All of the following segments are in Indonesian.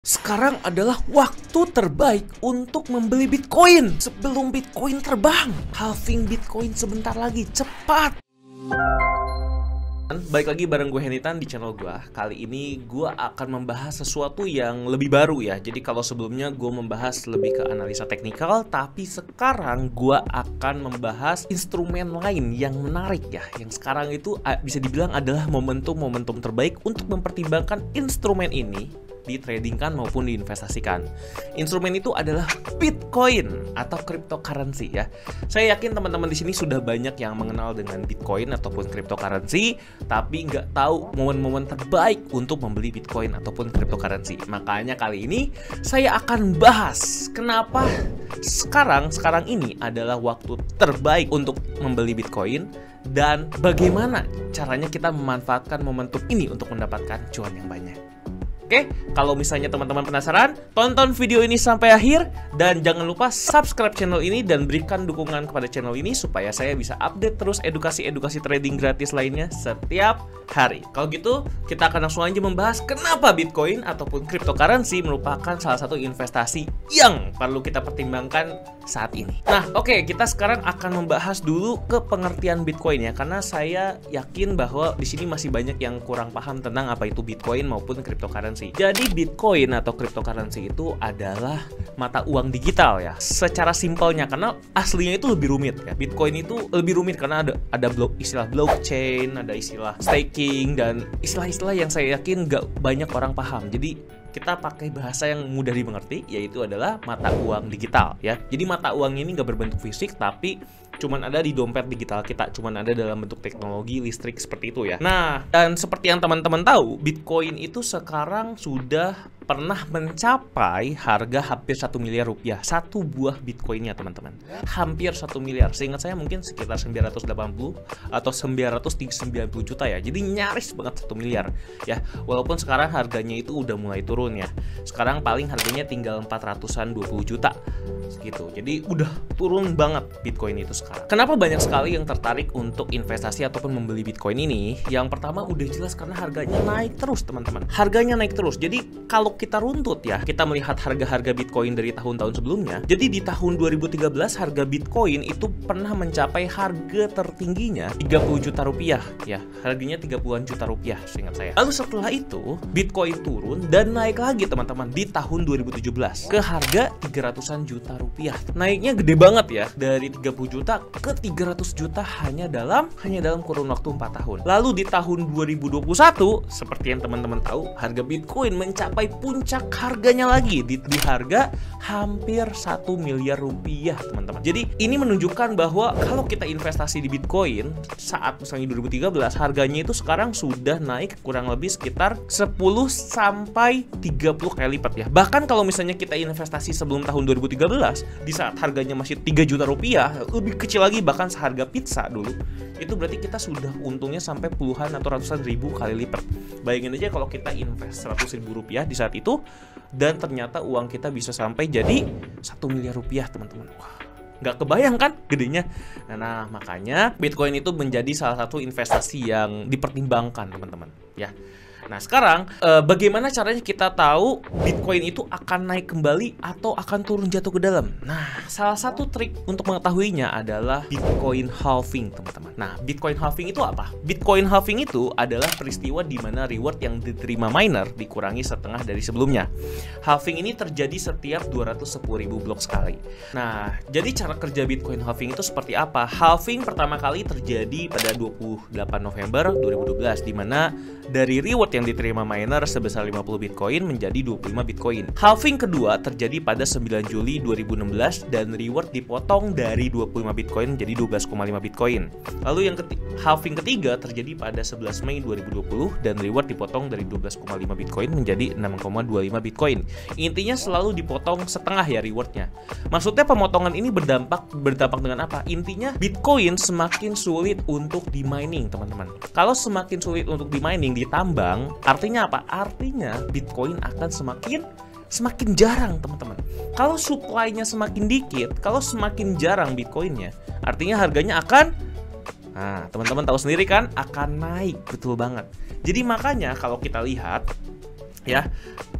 Sekarang adalah waktu terbaik untuk membeli Bitcoin sebelum Bitcoin terbang. Halving Bitcoin sebentar lagi, cepat! Baik lagi bareng gue Henitan di channel gue. Kali ini gue akan membahas sesuatu yang lebih baru ya. Jadi kalau sebelumnya gue membahas lebih ke analisa teknikal, tapi sekarang gue akan membahas instrumen lain yang menarik ya. Yang sekarang itu bisa dibilang adalah momentum-momentum terbaik untuk mempertimbangkan instrumen ini ditradingkan maupun diinvestasikan. Instrumen itu adalah Bitcoin atau cryptocurrency ya. Saya yakin teman-teman di sini sudah banyak yang mengenal dengan Bitcoin ataupun cryptocurrency, tapi nggak tahu momen-momen terbaik untuk membeli Bitcoin ataupun cryptocurrency. Makanya kali ini saya akan bahas kenapa sekarang ini adalah waktu terbaik untuk membeli Bitcoin dan bagaimana caranya kita memanfaatkan momentum ini untuk mendapatkan cuan yang banyak. Oke, kalau misalnya teman-teman penasaran, tonton video ini sampai akhir dan jangan lupa subscribe channel ini dan berikan dukungan kepada channel ini supaya saya bisa update terus edukasi-edukasi trading gratis lainnya setiap hari. Kalau gitu, kita akan langsung aja membahas kenapa Bitcoin ataupun cryptocurrency merupakan salah satu investasi yang perlu kita pertimbangkan saat ini. Nah, oke, kita sekarang akan membahas dulu ke pengertian Bitcoin ya, karena saya yakin bahwa di sini masih banyak yang kurang paham tentang apa itu Bitcoin maupun cryptocurrency. Jadi Bitcoin atau cryptocurrency itu adalah mata uang digital ya. Secara simpelnya, karena aslinya itu lebih rumit ya. Bitcoin itu lebih rumit karena ada istilah blockchain, ada istilah staking dan istilah-istilah yang saya yakin gak banyak orang paham. Jadi kita pakai bahasa yang mudah dimengerti, yaitu adalah mata uang digital ya. Jadi mata uang ini nggak berbentuk fisik, tapi cuman ada di dompet digital kita, cuman ada dalam bentuk teknologi listrik seperti itu ya. Nah, dan seperti yang teman-teman tahu, Bitcoin itu sekarang sudah pernah mencapai harga hampir 1 miliar rupiah satu buah Bitcoinnya teman-teman. Hampir 1 miliar, seingat saya mungkin sekitar 980 atau 990 juta ya. Jadi nyaris banget 1 miliar ya. Walaupun sekarang harganya itu udah mulai turun ya. Sekarang paling harganya tinggal 400-an 20 juta gitu. Jadi udah turun banget Bitcoin itu sekarang. Kenapa banyak sekali yang tertarik untuk investasi ataupun membeli Bitcoin ini? Yang pertama udah jelas karena harganya naik terus teman-teman. Harganya naik terus. Jadi kalau kita runtut ya, kita melihat harga-harga Bitcoin dari tahun-tahun sebelumnya. Jadi di tahun 2013 harga Bitcoin itu pernah mencapai harga tertingginya 30 juta rupiah ya. Harganya 30-an juta rupiah seingat saya. Lalu setelah itu Bitcoin turun dan naik lagi teman-teman di tahun 2017 ke harga 300-an juta rupiah. Naiknya gede banget ya, dari 30 juta ke 300 juta hanya dalam kurun waktu 4 tahun. Lalu di tahun 2021 seperti yang teman-teman tahu, harga Bitcoin mencapai puncak harganya lagi di harga hampir 1 miliar rupiah teman-teman. Jadi ini menunjukkan bahwa kalau kita investasi di Bitcoin saat misalnya 2013, harganya itu sekarang sudah naik kurang lebih sekitar 10 sampai 30 kali lipat ya. Bahkan kalau misalnya kita investasi sebelum tahun 2013 di saat harganya masih 3 juta rupiah, lebih kecil lagi bahkan seharga pizza dulu, itu berarti kita sudah untungnya sampai puluhan atau ratusan ribu kali lipat. Bayangin aja kalau kita invest 100 ribu rupiah di saat itu dan ternyata uang kita bisa sampai jadi 1 miliar rupiah teman-teman. Wah, nggak kebayang kan gedenya. Nah, makanya Bitcoin itu menjadi salah satu investasi yang dipertimbangkan teman-teman ya. Nah sekarang bagaimana caranya kita tahu Bitcoin itu akan naik kembali atau akan turun jatuh ke dalam? Nah salah satu trik untuk mengetahuinya adalah Bitcoin halving teman-teman. Nah Bitcoin halving itu apa? Bitcoin halving itu adalah peristiwa di mana reward yang diterima miner dikurangi setengah dari sebelumnya. Halving ini terjadi setiap 210.000 blok sekali. Nah jadi cara kerja Bitcoin halving itu seperti apa? Halving pertama kali terjadi pada 28 November 2012 di mana dari reward yang diterima miner sebesar 50 Bitcoin menjadi 25 Bitcoin. Halving kedua terjadi pada 9 Juli 2016 dan reward dipotong dari 25 Bitcoin menjadi 12,5 Bitcoin. Lalu yang halving ketiga terjadi pada 11 Mei 2020 dan reward dipotong dari 12,5 Bitcoin menjadi 6,25 Bitcoin. Intinya selalu dipotong setengah ya rewardnya. Maksudnya pemotongan ini berdampak dengan apa? Intinya Bitcoin semakin sulit untuk di mining teman-teman. Kalau semakin sulit untuk di mining, ditambang, artinya apa? Artinya Bitcoin akan semakin jarang teman-teman. Kalau supply-nya semakin dikit, kalau semakin jarang Bitcoinnya, artinya harganya akan, nah teman-teman tahu sendiri kan, akan naik, betul banget. Jadi makanya kalau kita lihat ya,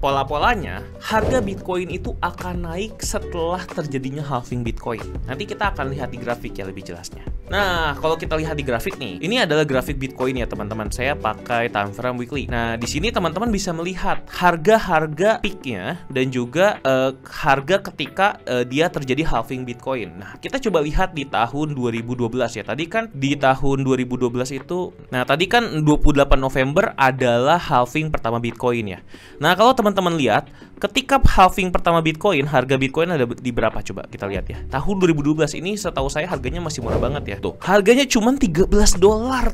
pola-polanya, harga Bitcoin itu akan naik setelah terjadinya halving Bitcoin. Nanti kita akan lihat di grafik ya lebih jelasnya. Nah, kalau kita lihat di grafik nih, ini adalah grafik Bitcoin ya teman-teman. Saya pakai time frame weekly. Nah, di sini teman-teman bisa melihat harga-harga peaknya dan juga harga ketika dia terjadi halving Bitcoin. Nah, kita coba lihat di tahun 2012 ya. Tadi kan di tahun 2012 itu, nah tadi kan 28 November adalah halving pertama Bitcoin ya. Nah, kalau teman-teman lihat, ketika halving pertama Bitcoin, harga Bitcoin ada di berapa? Coba kita lihat ya. Tahun 2012 ini setahu saya harganya masih murah banget ya. Tuh, harganya cuma $13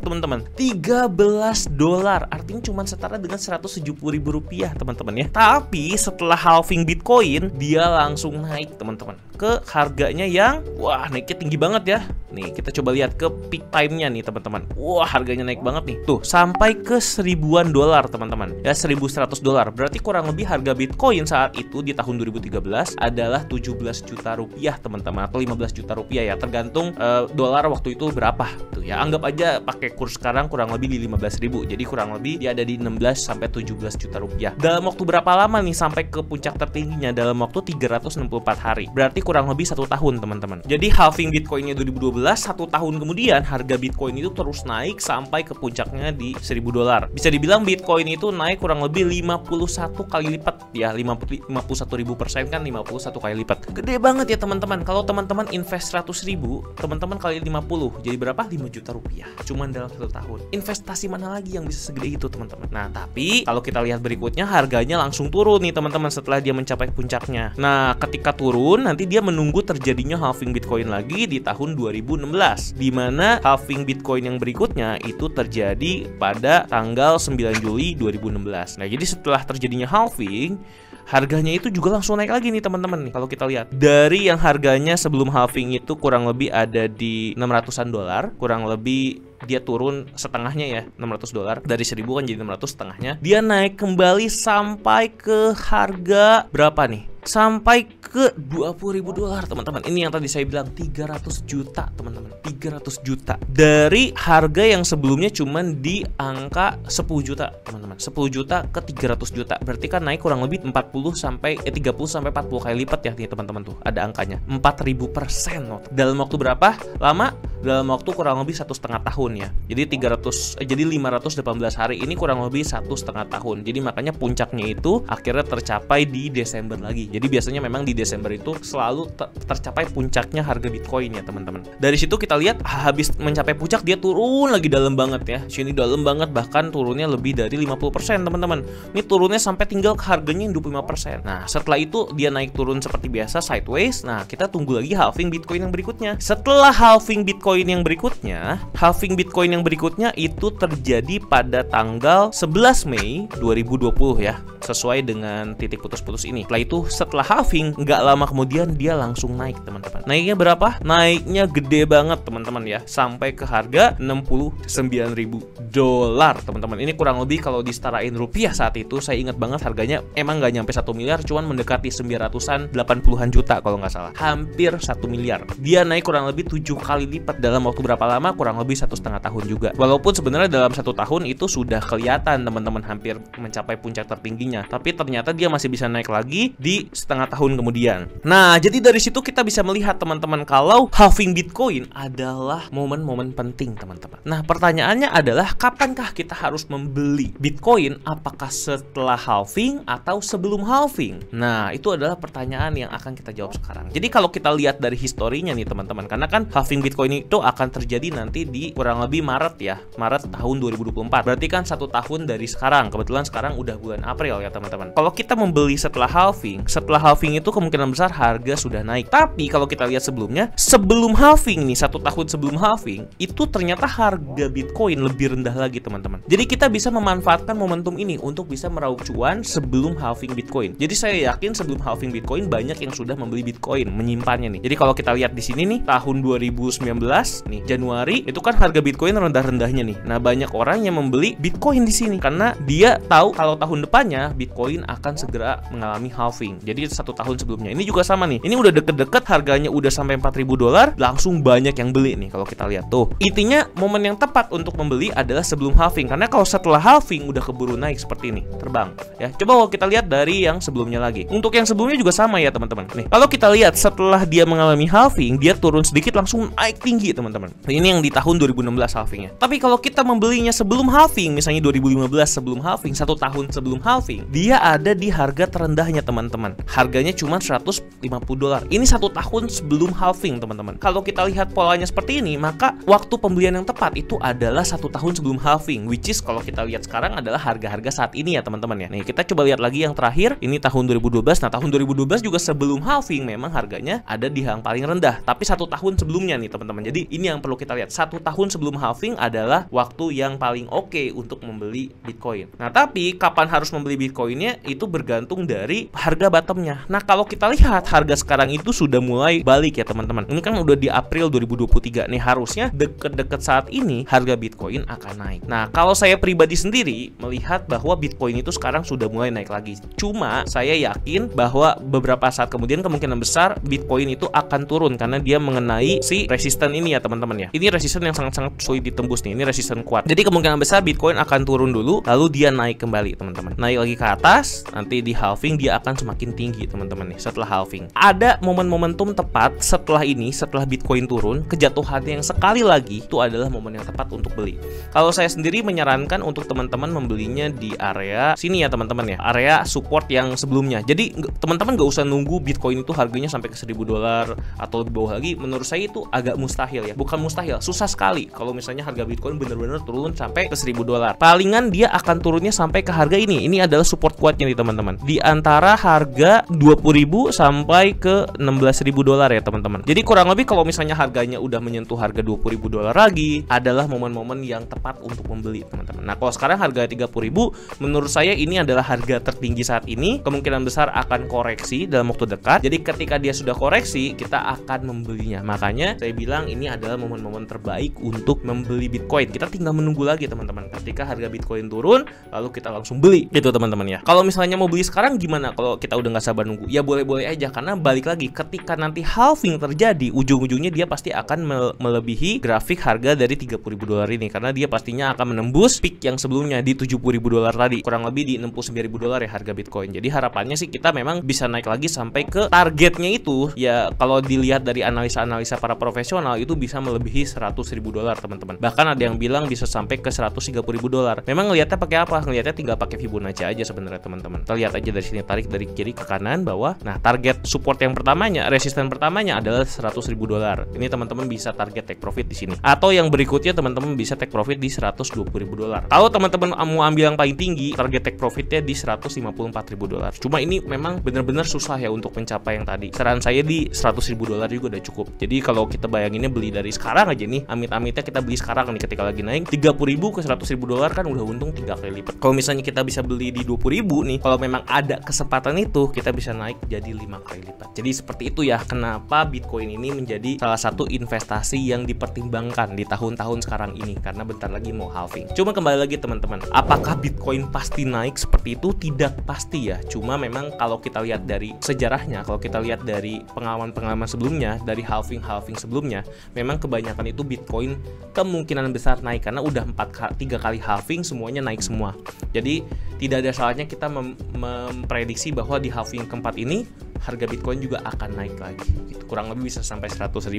teman-teman. $13. Artinya cuma setara dengan Rp170.000 teman-teman ya. Tapi setelah halving Bitcoin, dia langsung naik teman-teman ke harganya yang wah, naiknya tinggi banget ya. Nih, kita coba lihat ke peak time-nya nih teman-teman. Wah, harganya naik banget nih. Tuh, sampai ke $1.000-an teman-teman. Ya, $1.100. Berarti kurang lebih harga Bitcoin saat itu di tahun 2013 adalah 17 juta rupiah teman-teman, atau 15 juta rupiah ya, tergantung dolar waktu itu berapa tuh ya. Anggap aja pakai kurs sekarang kurang lebih di 15.000. Jadi kurang lebih dia ada di 16 sampai 17 juta rupiah. Dalam waktu berapa lama nih sampai ke puncak tertingginya? Dalam waktu 364 hari. Berarti kurang lebih 1 tahun teman-teman. Jadi halving Bitcoinnya 2012, 1 tahun kemudian harga Bitcoin itu terus naik sampai ke puncaknya di $1.000. Bisa dibilang Bitcoin itu naik kurang lebih 51 kali lipat ya. 51.000% kan 51 kali lipat. Gede banget ya teman-teman. Kalau teman-teman invest 100.000, teman-teman kali 50, jadi berapa? 5 juta rupiah cuman dalam 1 tahun. Investasi mana lagi yang bisa segede itu teman-teman? Nah, tapi kalau kita lihat berikutnya, harganya langsung turun nih teman-teman setelah dia mencapai puncaknya. Nah, ketika turun nanti dia menunggu terjadinya halving Bitcoin lagi di tahun 2016, di mana halving Bitcoin yang berikutnya itu terjadi pada tanggal 9 Juli 2016. Nah, jadi setelah terjadinya halving, harganya itu juga langsung naik lagi nih teman-teman nih. Kalau kita lihat dari yang harganya sebelum halving itu kurang lebih ada di $600-an, kurang lebih dia turun setengahnya ya, $600. Dari 1.000 kan jadi 600, setengahnya dia naik kembali sampai ke harga berapa nih? Sampai ke $20.000 teman-teman. Ini yang tadi saya bilang 300 juta teman-teman. 300 juta dari harga yang sebelumnya cuman di angka 10 juta teman-teman. 10 juta ke 300 juta. Berarti kan naik kurang lebih 30 sampai 40 kali lipat ya nih teman-teman tuh. Ada angkanya 4.000% loh. Dalam waktu berapa lama? Dalam waktu kurang lebih 1,5 tahun ya. Jadi 518 hari ini kurang lebih 1,5 tahun. Jadi makanya puncaknya itu akhirnya tercapai di Desember lagi. Jadi biasanya memang di Desember itu selalu tercapai puncaknya harga Bitcoin ya teman-teman. Dari situ kita lihat habis mencapai puncak dia turun lagi dalam banget ya. Sini dalam banget, bahkan turunnya lebih dari 50% teman-teman. Ini turunnya sampai tinggal ke harganya yang 25%. Nah, setelah itu dia naik turun seperti biasa sideways. Nah, kita tunggu lagi halving Bitcoin yang berikutnya. Setelah halving Bitcoin yang berikutnya itu terjadi pada tanggal 11 Mei 2020 ya. Sesuai dengan titik putus-putus ini. Setelah halving, nggak lama kemudian dia langsung naik teman-teman. Naiknya berapa? Naiknya gede banget teman-teman ya, sampai ke harga $69.000 teman-teman. Ini kurang lebih kalau disetarain rupiah saat itu, saya ingat banget harganya emang nggak nyampe 1 miliar, cuman mendekati 980-an juta kalau nggak salah. Hampir 1 miliar. Dia naik kurang lebih 7 kali lipat dalam waktu berapa lama? Kurang lebih 1,5 tahun juga. Walaupun sebenarnya dalam 1 tahun itu sudah kelihatan teman-teman hampir mencapai puncak tertingginya, tapi ternyata dia masih bisa naik lagi di setengah tahun kemudian. Nah, jadi dari situ kita bisa melihat teman-teman kalau halving Bitcoin adalah momen-momen penting teman-teman. Nah, pertanyaannya adalah kapankah kita harus membeli Bitcoin? Apakah setelah halving atau sebelum halving? Nah, itu adalah pertanyaan yang akan kita jawab sekarang. Jadi kalau kita lihat dari historinya nih teman-teman, karena kan halving Bitcoin itu akan terjadi nanti di kurang lebih Maret ya, Maret tahun 2024. Berarti kan 1 tahun dari sekarang. Kebetulan sekarang udah bulan April ya teman-teman. Kalau kita membeli setelah halving itu kemungkinan besar harga sudah naik. Tapi kalau kita lihat sebelumnya, sebelum halving nih, 1 tahun sebelum halving, itu ternyata harga Bitcoin lebih rendah lagi teman-teman. Jadi kita bisa memanfaatkan momentum ini untuk bisa meraup cuan sebelum halving Bitcoin. Jadi saya yakin sebelum halving Bitcoin banyak yang sudah membeli Bitcoin, menyimpannya nih. Jadi kalau kita lihat di sini nih, tahun 2019 nih, Januari, itu kan harga Bitcoin rendah-rendahnya nih. Nah, banyak orang yang membeli Bitcoin di sini karena dia tahu kalau tahun depannya Bitcoin akan segera mengalami halving. Jadi 1 tahun sebelum sebelumnya. Ini juga sama nih. Ini udah deket-deket harganya udah sampai $4.000, langsung banyak yang beli nih kalau kita lihat tuh. Intinya momen yang tepat untuk membeli adalah sebelum halving, karena kalau setelah halving udah keburu naik seperti ini, terbang ya. Coba kalau kita lihat dari yang sebelumnya lagi. Untuk yang sebelumnya juga sama ya teman-teman. Nih, kalau kita lihat setelah dia mengalami halving, dia turun sedikit langsung naik tinggi teman-teman. Ini yang di tahun 2016 halvingnya. Tapi kalau kita membelinya sebelum halving, misalnya 2015 sebelum halving, 1 tahun sebelum halving, dia ada di harga terendahnya teman-teman. Harganya cuma $150. Ini 1 tahun sebelum halving teman-teman. Kalau kita lihat polanya seperti ini, maka waktu pembelian yang tepat itu adalah 1 tahun sebelum halving, which is kalau kita lihat sekarang adalah harga-harga saat ini ya teman-teman ya. Nih, kita coba lihat lagi yang terakhir, ini tahun 2012. Nah, tahun 2012 juga sebelum halving memang harganya ada di yang paling rendah, tapi 1 tahun sebelumnya nih teman-teman. Jadi ini yang perlu kita lihat, 1 tahun sebelum halving adalah waktu yang paling oke untuk membeli Bitcoin. Nah, tapi kapan harus membeli Bitcoinnya itu bergantung dari harga bottomnya. Nah, kalau kita lihat harga sekarang itu sudah mulai balik ya teman-teman. Ini kan udah di April 2023 nih, harusnya deket-deket saat ini harga Bitcoin akan naik. Nah, kalau saya pribadi sendiri melihat bahwa Bitcoin itu sekarang sudah mulai naik lagi. Cuma saya yakin bahwa beberapa saat kemudian kemungkinan besar Bitcoin itu akan turun karena dia mengenai si resisten ini ya teman-teman ya. Ini resisten yang sangat-sangat sulit ditembus nih. Ini resisten kuat. Jadi kemungkinan besar Bitcoin akan turun dulu, lalu dia naik kembali teman-teman. Naik lagi ke atas, nanti di halving dia akan semakin tinggi teman-teman nih setelah halving. Ada momentum tepat setelah ini, setelah Bitcoin turun, kejatuhannya yang sekali lagi itu adalah momen yang tepat untuk beli. Kalau saya sendiri menyarankan untuk teman-teman membelinya di area sini ya teman-teman ya, area support yang sebelumnya. Jadi teman-teman gak usah nunggu Bitcoin itu harganya sampai ke $1.000 atau lebih bawah lagi. Menurut saya itu agak mustahil ya, bukan mustahil, susah sekali kalau misalnya harga Bitcoin benar-benar turun sampai ke $1.000. Palingan dia akan turunnya sampai ke harga ini. Ini adalah support kuatnya nih teman-teman, di antara harga 20.000 sampai ke $16.000 ya teman-teman. Jadi kurang lebih kalau misalnya harganya udah menyentuh harga $20.000 lagi, adalah momen-momen yang tepat untuk membeli teman-teman. Nah, kalau sekarang harga 30.000, menurut saya ini adalah harga tertinggi saat ini. Kemungkinan besar akan koreksi dalam waktu dekat. Jadi ketika dia sudah koreksi, kita akan membelinya. Makanya saya bilang ini adalah momen-momen terbaik untuk membeli Bitcoin. Kita tinggal menunggu lagi teman-teman. Ketika harga Bitcoin turun, lalu kita langsung beli gitu teman-teman ya. Kalau misalnya mau beli sekarang gimana kalau kita udah nggak sabar nunggu? Ya boleh-boleh aja, karena balik lagi ketika nanti halving terjadi, ujung-ujungnya dia pasti akan melebihi grafik harga dari $30.000 ini, karena dia pastinya akan menembus peak yang sebelumnya di $70.000 tadi, kurang lebih di $69.000 ya harga Bitcoin. Jadi harapannya sih kita memang bisa naik lagi sampai ke targetnya itu ya. Kalau dilihat dari analisa-analisa para profesional itu bisa melebihi $100.000 teman-teman. Bahkan ada yang bilang bisa sampai ke $130.000. Memang ngelihatnya pakai apa? Ngelihatnya tinggal pakai Fibonacci aja sebenarnya teman-teman. Kita lihat aja dari sini, tarik dari kiri ke kanan bawah. Nah, target support yang pertamanya, resisten pertamanya adalah $100.000. Ini teman-teman bisa target take profit di sini. Atau yang berikutnya teman-teman bisa take profit di $120.000. Kalau teman-teman mau ambil yang paling tinggi, target take profitnya di $154.000. Cuma ini memang benar-benar susah ya untuk mencapai yang tadi. Saran saya di $100.000 juga udah cukup. Jadi kalau kita bayanginnya beli dari sekarang aja nih, amit-amitnya kita beli sekarang nih ketika lagi naik, $30.000 ke $100.000 kan udah untung 3 kali lipat. Kalau misalnya kita bisa beli di $20.000 nih, kalau memang ada kesempatan itu, kita bisa naik jadi 5 kali lipat. Jadi seperti itu ya kenapa Bitcoin ini menjadi salah satu investasi yang dipertimbangkan di tahun-tahun sekarang ini, karena bentar lagi mau halving. Cuma kembali lagi teman-teman, apakah Bitcoin pasti naik seperti itu? Tidak pasti ya. Cuma memang kalau kita lihat dari sejarahnya, kalau kita lihat dari pengalaman-pengalaman sebelumnya, dari halving sebelumnya, memang kebanyakan itu Bitcoin kemungkinan besar naik, karena udah 3 kali halving semuanya naik semua. Jadi tidak ada salahnya kita memprediksi bahwa di halving keempat ini harga Bitcoin juga akan naik lagi gitu. Kurang lebih bisa sampai 100.000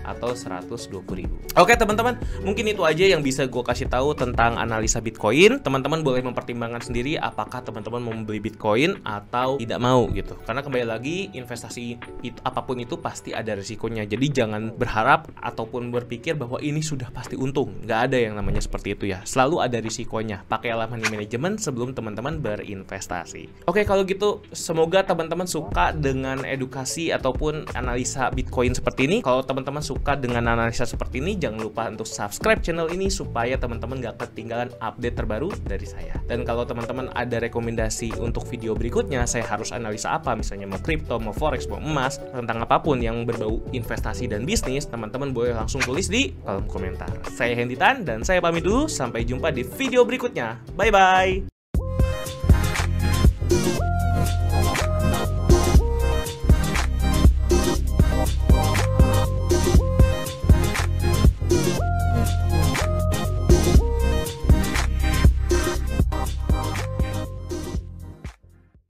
atau 120.000. Oke teman-teman, mungkin itu aja yang bisa gue kasih tahu tentang analisa Bitcoin. Teman-teman boleh mempertimbangkan sendiri apakah teman-teman mau membeli Bitcoin atau tidak mau gitu. Karena kembali lagi investasi itu, apapun itu pasti ada risikonya. Jadi jangan berharap ataupun berpikir bahwa ini sudah pasti untung. Nggak ada yang namanya seperti itu ya. Selalu ada risikonya. Pakailah money management sebelum teman-teman berinvestasi. Oke, kalau gitu semoga teman-teman suka dengan edukasi ataupun analisa Bitcoin seperti ini. Kalau teman-teman suka dengan analisa seperti ini, jangan lupa untuk subscribe channel ini supaya teman-teman gak ketinggalan update terbaru dari saya. Dan kalau teman-teman ada rekomendasi untuk video berikutnya, saya harus analisa apa, misalnya mau crypto, mau forex, mau emas, tentang apapun yang berbau investasi dan bisnis, teman-teman boleh langsung tulis di kolom komentar. Saya Hendy Tan dan saya pamit dulu, sampai jumpa di video berikutnya. Bye bye.